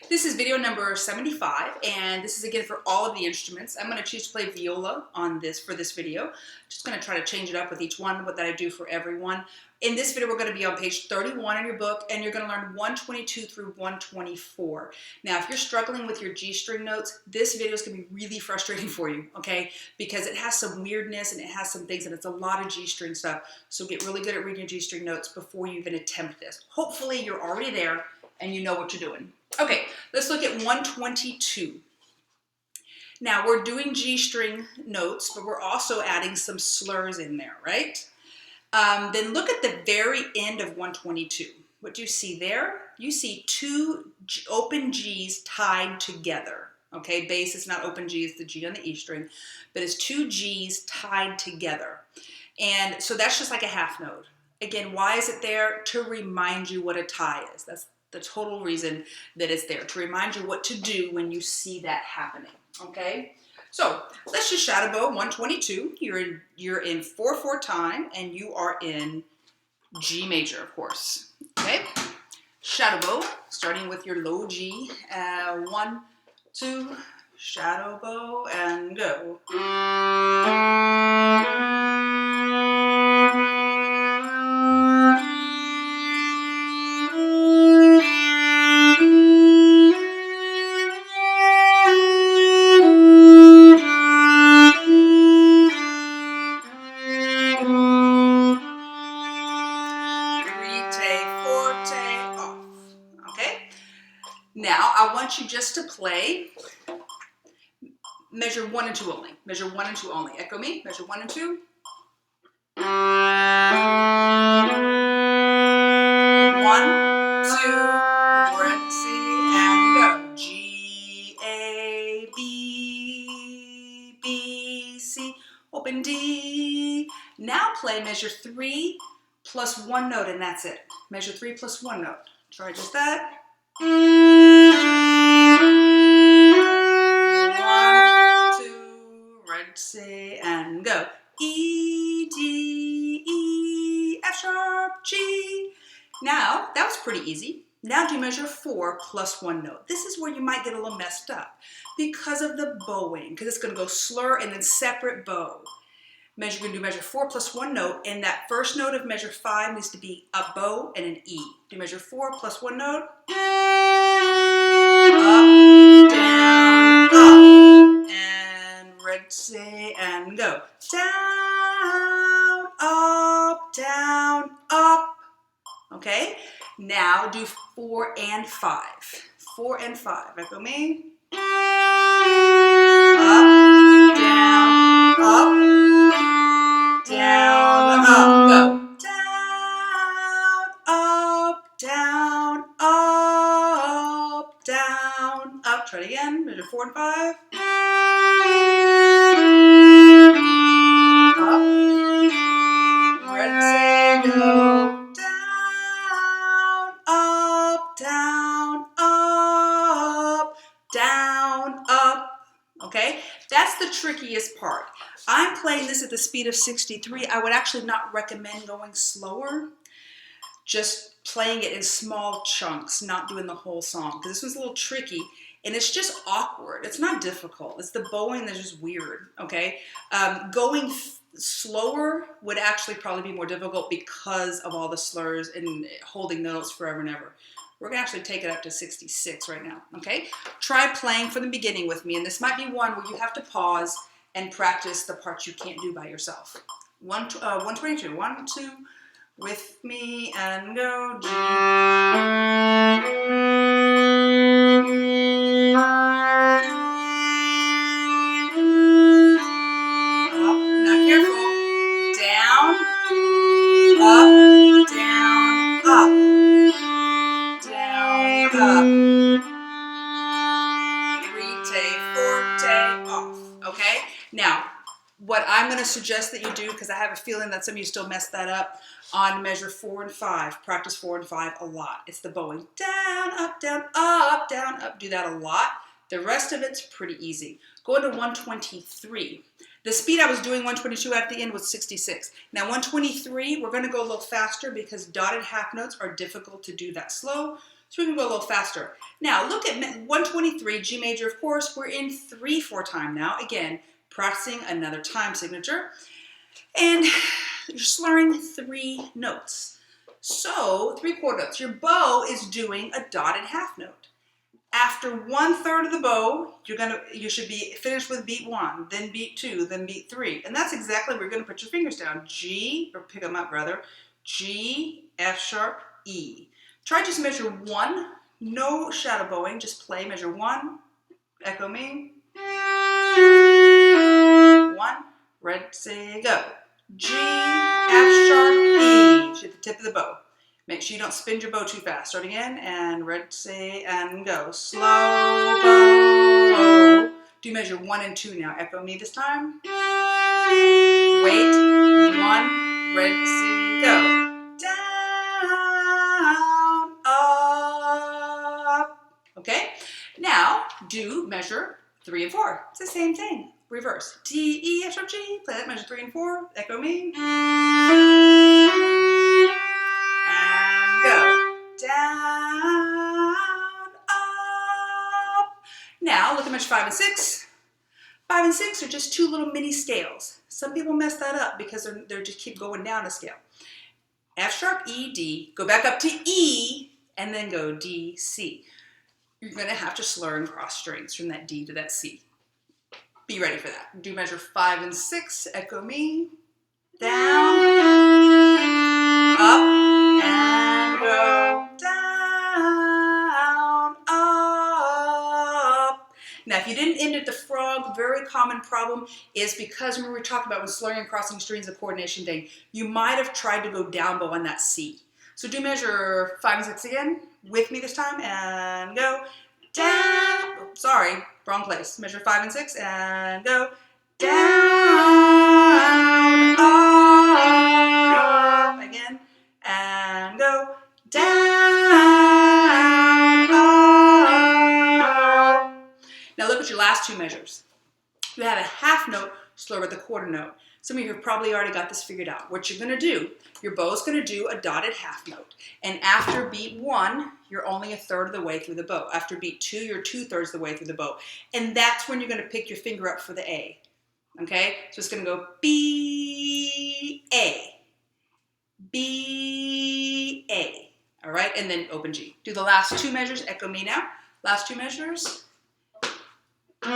This is video number 75, and this is again for all of the instruments. I'm going to choose to play viola on this for this video. Just going to try to change it up with each one, what that I do for everyone. In this video, we're going to be on page 31 in your book, and you're going to learn 122 through 124. Now, if you're struggling with your G string notes, this video is going to be really frustrating for you, okay? Because it has some weirdness and it has some things, and it's a lot of G string stuff. So get really good at reading your G string notes before you even attempt this. Hopefully, you're already there and you know what you're doing. Okay, let's look at 122. Now, we're doing G string notes, but we're also adding some slurs in there, right? Then look at the very end of 122. What do you see there? You see two open G's tied together. Okay, bass is not open G, it's the G on the E string, but it's two G's tied together. And so that's just like a half note. Again, why is it there? To remind you what a tie is. That's the total reason that it's there, to remind you what to do when you see that happening, okay? So let's just shadow bow 122. You're in 4/4 time, and you are in G major, of course, okay? Shadow bow, starting with your low G. 1, 2, shadow bow, and go. Now, I want you just to play measure 1 and 2 only. Measure 1 and 2 only. Echo me. Measure 1 and 2. 1, 2, red C, and go. G, A, B, B, C, open D. Now play measure 3 plus 1 note, and that's it. Measure 3 plus 1 note. Try just that. 1, 2, red C, and go. E, D, E, F sharp, G. Now, that was pretty easy. Now do measure 4 plus 1 note. This is where you might get a little messed up because of the bowing, because it's going to go slur and then separate bow. You're going to do measure 4 plus 1 note, and that first note of measure 5 needs to be a bow and an E. Do measure 4 plus 1 note. Up, down, up, and red C, and go. Down, up. Okay? Now do 4 and 5. 4 and 5. Echo me. Up, down, up, down, up. Go. Down, up, down, up, down, up. Try it again. Measure 4 and 5. Up. Red C, go. Down, up, down, up, down, up. Okay? That's the trickiest part. I'm playing this at the speed of 63. I would actually not recommend going slower. Just playing it in small chunks, not doing the whole song. Because this one's a little tricky, and it's just awkward. It's not difficult. It's the bowing that's just weird, okay? Going slower would actually probably be more difficult because of all the slurs and holding notes forever and ever. We're going to actually take it up to 66 right now, okay? Try playing from the beginning with me, and this might be one where you have to pause and practice the parts you can't do by yourself. 122, 1, 2, with me, and go. G. Up, now careful. Down, up, down, up. Forte, off. Okay? Now, what I'm going to suggest that you do, because I have a feeling that some of you still messed that up, on measure 4 and 5. Practice 4 and 5 a lot. It's the bowing. Down, up, down, up, down, up. Do that a lot. The rest of it's pretty easy. Go into 123. The speed I was doing 122 at the end was 66. Now 123, we're going to go a little faster because dotted half notes are difficult to do that slow. So we can go a little faster. Now look at 123, G major, of course, we're in 3/4 time now. Again, practicing another time signature. And you're slurring 3 notes. So 3/4 notes. Your bow is doing a dotted half note. After 1/3 of the bow, you should be finished with beat 1, then beat 2, then beat 3. And that's exactly where you're going to put your fingers down. G, or pick them up rather. G, F sharp, E. Try just measure 1, no shadow bowing, just play, measure 1, echo me. 1, red, say, go. G, F sharp, E. Hit the tip of the bow. Make sure you don't spin your bow too fast. Start again, and red, say, and go. Slow bow. Do measure 1 and 2 now. Echo me this time. Wait. 1, red, say, go. Down, up. Okay? Now, do measure 3 and 4. It's the same thing. Reverse. D, E, F sharp, G. Play that, measure 3 and 4. Echo me. And go. Down, up. Now, look at measure 5 and 6. 5 and 6 are just 2 little mini scales. Some people mess that up because they just keep going down a scale. F sharp, E, D. Go back up to E, and then go D, C. You're going to have to slur and cross strings from that D to that C. Be ready for that. Do measure 5 and 6. Echo me. Down, up, and go. Down, up. Now, if you didn't end at the frog, very common problem is because when we talked about when slurring and crossing strings, a coordination thing, you might have tried to go down bow on that C. So do measure 5 and 6 again with me this time, and go. Down, oh, sorry, wrong place. Measure 5 and 6 and go. Down, up, again, and go. Down, up. Now look at your last 2 measures. You have a half note slur with a quarter note. Some of you have probably already got this figured out. What you're going to do, your bow's going to do a dotted half note. And after beat 1, you're only 1/3 of the way through the bow. After beat 2, you're 2/3 of the way through the bow. And that's when you're going to pick your finger up for the A. Okay? So it's going to go B, A. B, A. All right? And then open G. Do the last 2 measures. Echo me now. Last 2 measures. 1,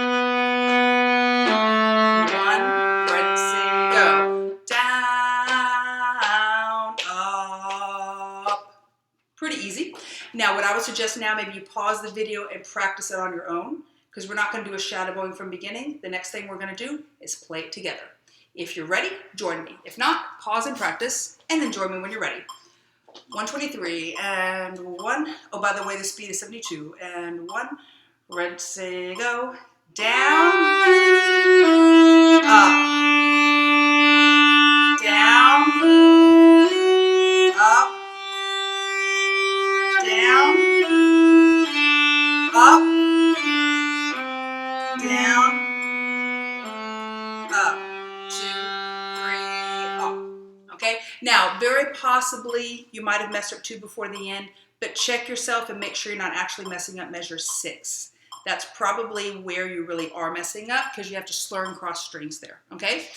red, say, go. Down, up. Pretty easy. Now, what I would suggest now, maybe you pause the video and practice it on your own, because we're not going to do a shadow bowing from beginning. The next thing we're going to do is play it together. If you're ready, join me. If not, pause and practice, and then join me when you're ready. 123, and 1. Oh, by the way, the speed is 72. And 1, red, say, go. Down, up, down, up, down, up, down, up, 2, 3, up. Okay? Now, very possibly you might have messed up 2 before the end, but check yourself and make sure you're not actually messing up measure 6. That's probably where you really are messing up, because you have to slur and cross strings there, okay?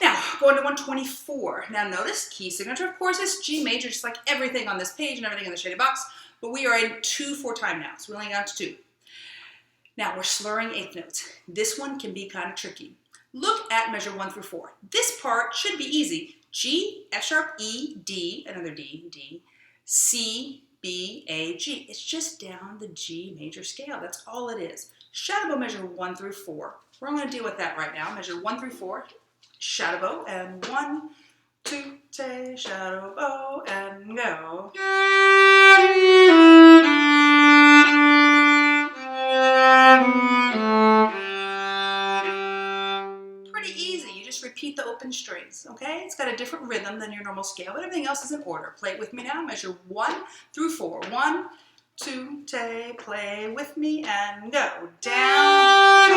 Now, going to 124. Now notice, key signature, of course, is G major, just like everything on this page and everything in the shaded box, but we are in 2/4 time now, so we only got to 2. Now, we're slurring 8th notes. This one can be kind of tricky. Look at measure 1 through 4. This part should be easy. G, F sharp, E, D, another D, D, C, B, A, G. It's just down the G major scale. That's all it is. Shadow bow measure 1 through 4. We're going to deal with that right now. Measure 1 through 4. Shadow bow, and 1, 2, say shadow bow, and go. Pretty easy. You just repeat the open strings, okay? It's got a different rhythm than your normal scale, but everything else is in order. Play it with me now. Measure 1 through 4. 1, 2, say, play with me, and go. Down,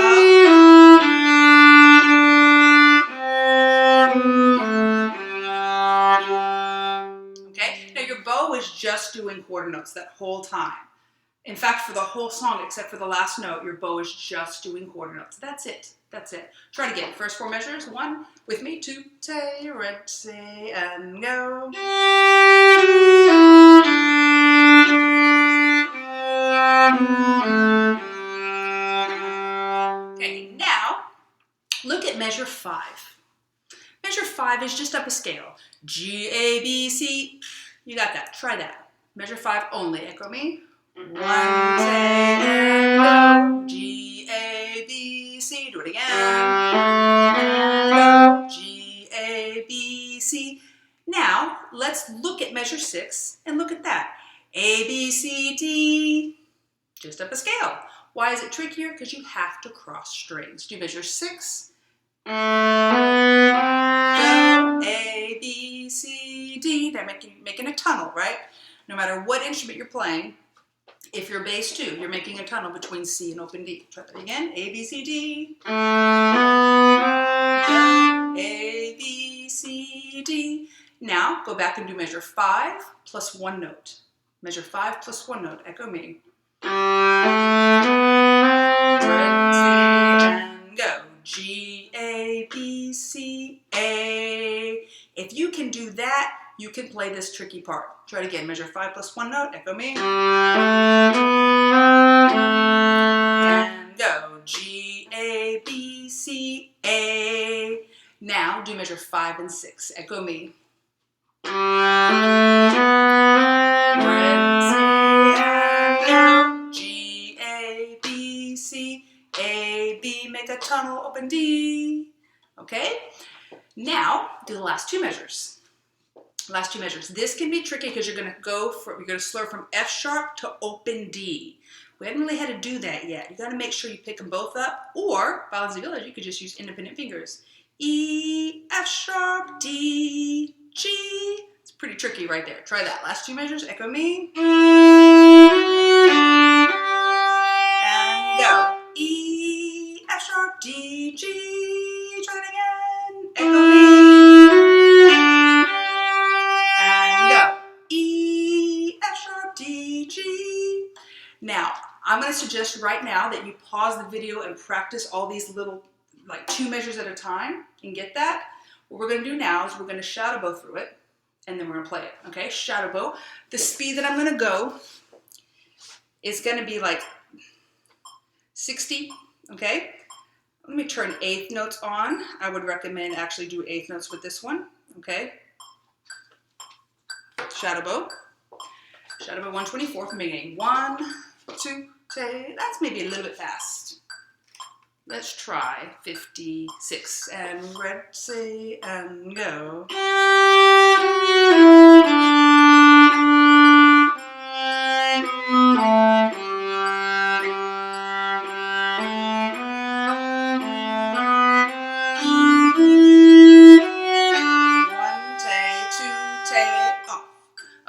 up. Okay? Now your bow is just doing quarter notes that whole time. In fact, for the whole song, except for the last note, your bow is just doing quarter notes. That's it. That's it. Try it again. First 4 measures. 1, with me, 2, tay, red, say, and go. Okay, now look at measure 5. Measure 5 is just up a scale. G, A, B, C. You got that. Try that. Measure 5 only. Echo me. 1, tay, and go. G, A, B, C. Do it again. And go. G, A, B, C. Now, let's look at measure 6 and look at that. A, B, C, D. Just up a scale. Why is it trickier? Because you have to cross strings. Do measure 6. Go. A, B, C, D. They're making a tunnel, right? No matter what instrument you're playing, if you're bass 2, you're making a tunnel between C and open D. Try that again. A, B, C, D. Go. A, B, C, D. Now, go back and do measure 5 plus 1 note. Measure 5 plus 1 note. Echo me. And go. G, A, B, C, A. If you can do that, you can play this tricky part. Try it again. Measure 5 plus 1 note. Echo me. And go. G, A, B, C, A. Now do measure 5 and 6. Echo me. G, A, B, C, A, B. Make a tunnel, open D. Okay? Now, do the last 2 measures. Last 2 measures. This can be tricky because you're going to slur from F sharp to open D. We haven't really had to do that yet. You got to make sure you pick them both up, or violins and violas, you could just use independent fingers. E, F sharp, D, G. It's pretty tricky right there. Try that. Last 2 measures. Echo me. And go. E, F sharp, D, G. Try that again. Echo me. And go. E, F sharp, D, G. Now, I'm going to suggest right now that you pause the video and practice all these little, like 2 measures at a time and get that. What we're going to do now is we're going to shadow bow through it, and then we're going to play it, okay? Shadow bow. The speed that I'm going to go is going to be like 60, okay? Let me turn 8th notes on. I would recommend actually do 8th notes with this one, okay? Shadow bow. Shadow bow 124 from the beginning. 1, 2, 3. That's maybe a little bit fast. Let's try 56. And red, say, and go.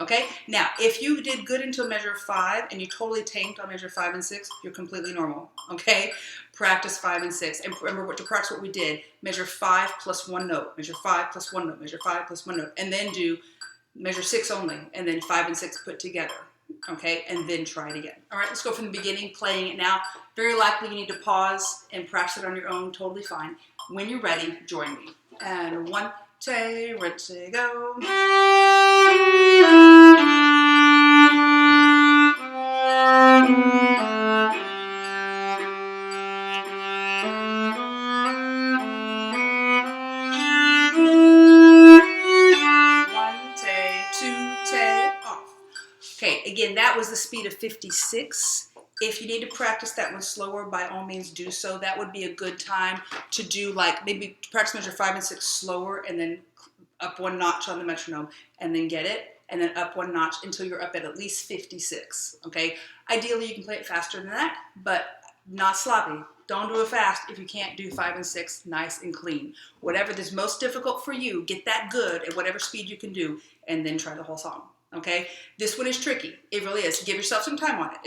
Okay, now if you did good until measure 5 and you totally tanked on measure 5 and 6, you're completely normal, okay? Practice 5 and 6. And remember to practice what we did. Measure 5 plus 1 note, measure 5 plus 1 note, measure 5 plus 1 note, and then do measure 6 only, and then 5 and 6 put together, okay? And then try it again. All right, let's go from the beginning, playing it now. Very likely you need to pause and practice it on your own, totally fine. When you're ready, join me. And 1, 2, ready, go. Okay, again, that was the speed of 56. If you need to practice that one slower, by all means do so. That would be a good time to do, like, maybe practice measure 5 and 6 slower, and then up 1 notch on the metronome, and then get it, and then up 1 notch until you're up at least 56, okay? Ideally, you can play it faster than that, but not sloppy. Don't do it fast if you can't do 5 and 6 nice and clean. Whatever is most difficult for you, get that good at whatever speed you can do, and then try the whole song. Okay, this one is tricky. It really is. Give yourself some time on it.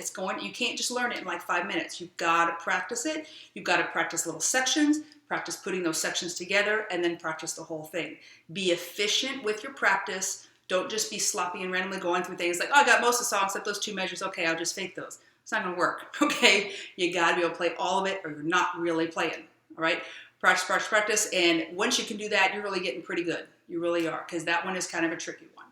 You can't just learn it in like 5 minutes. You've got to practice it. You've got to practice little sections, practice putting those sections together, and then practice the whole thing. Be efficient with your practice. Don't just be sloppy and randomly going through things like, oh, I got most of the song except those 2 measures. Okay, I'll just fake those. It's not going to work, okay? You got to be able to play all of it or you're not really playing, all right? Practice, practice, practice, and once you can do that, you're really getting pretty good. You really are, because that one is kind of a tricky one.